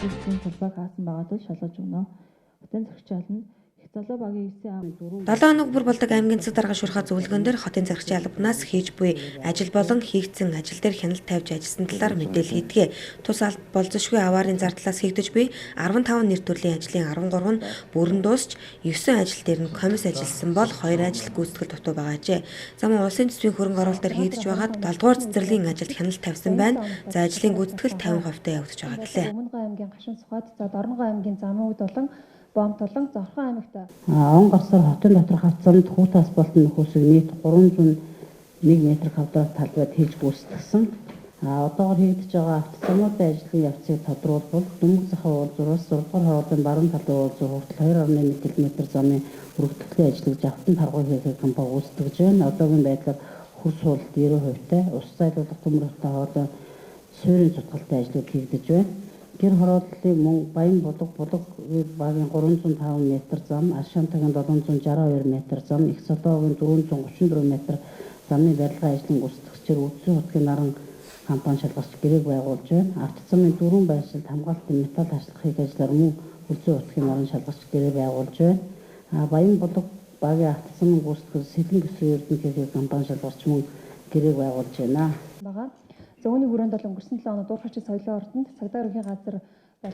Эцгийн салбайг хаасан байгаа тул шалгаж өгнө. Хотын захиргаал нь их залуу багийн 9 аав 4 7 хоног бүр болдог аймгийн цэг дарга шуурхай зөвлөгөөн дээр хотын захиргаалын албанаас хийж буй ажил болон хийгдсэн ажил дээр хяналт тавьж ажилласан талаар мэдээлэл хийдэг. Тус алба болзошгүй аваарын зардлаас хийгдэж буй 15 нэр төрлийн ажлын 13 нь бүрэн дуусч 9 ажил дээр нь комисс ажилласан бол 2 ажил гүйцэтгэл дутуу байгаажээ. За мөн улсын төсвийн хөрөнгө оруулалт дээр хийгдэж байгаад 7 дугаар цэцэрлэгийн ажилд хяналт тавьсан байна. За ажлын гүйцэтгэл 50% явагдаж байгаа гэлээ. Өмнөгөө аймгийн Гашуун Сухад, за Дорногов аймгийн Замууд болон Бомтолон, Зорхон аймагт он гарсаар хотын доторх хавцанд хүүт асфальтын нөхөсөг нийт 301 м квадрат талбайд хийж гүйцэтгсэн. Одоогоор хийгдэж байгаа автозамуудын ажлын явцыг тодруулбал Дүмэг захын уулзуураас 6 дугаар хороолын баруун талын уулзуур хүртэл 2.1 км замын өргөдөлтийн ажлыг жавтан таргуй хийх компани гүйцэтгэж байна. Одоогийн байдлаар хөрс суулт 90%-тай, ус зайлуулах төмөртэй хоолой суурийн цутгалтын ажлууд хийгдэж байна. Гэр хорооллын мөн Баян булга багийн 305 м зам, Ашаантагийн 762 м зам, Их Солоогийн 434 м замын барилгын ажлын гүйцэтгэгчээр Үдсийн хотын наран компани шалгагч гэрээг байгуулж байна. Автозамын дөрвөн байршилд хамгаалтын металл хашлахыг ажиллаар мөн Үдсийн хотын наран шалгагч гэрээ байгуулж байна. Баян булга багийн автозамын гүйцэтгэгч Сэлэн гисрийн Эрдэнэт компани шалгагч мөн гэрээг байгуулж байна. За үүний хүрээнд бол өнгөрсөн 7 хоног Дуурхачид соёлын ордонд цагдаа ерөнхий газар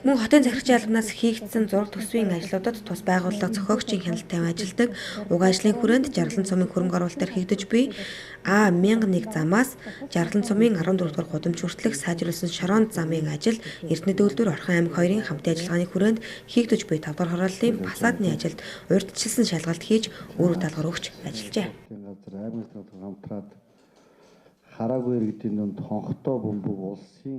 мөн хотын захиргаалын албанаас хийгдсэн зураг төсвийн ажлуудад тус байгууллага зохиогчийн хяналт тавин ажилдаг. Уг ажлын хүрээнд Жаргалан цумын хөрөнгө оруулалтаар хийгдэж буй А1001 замаас Жаргалан цумын 14 дугаар гудамж хүртэлх сайжруулсан Шорон замын ажил Эрдэнэт өлдөр Орхон аймаг хоёрын хамтын ажиллагааны хүрээнд хийгдэж буй 5 дугаар хорооллын фасадны ажилд урьдчилсан шалгалт хийж үүрэг даалгавар өгч ажиллажээ. Хараагүй иргэдийн дунд хонхтой бөмбөг улсын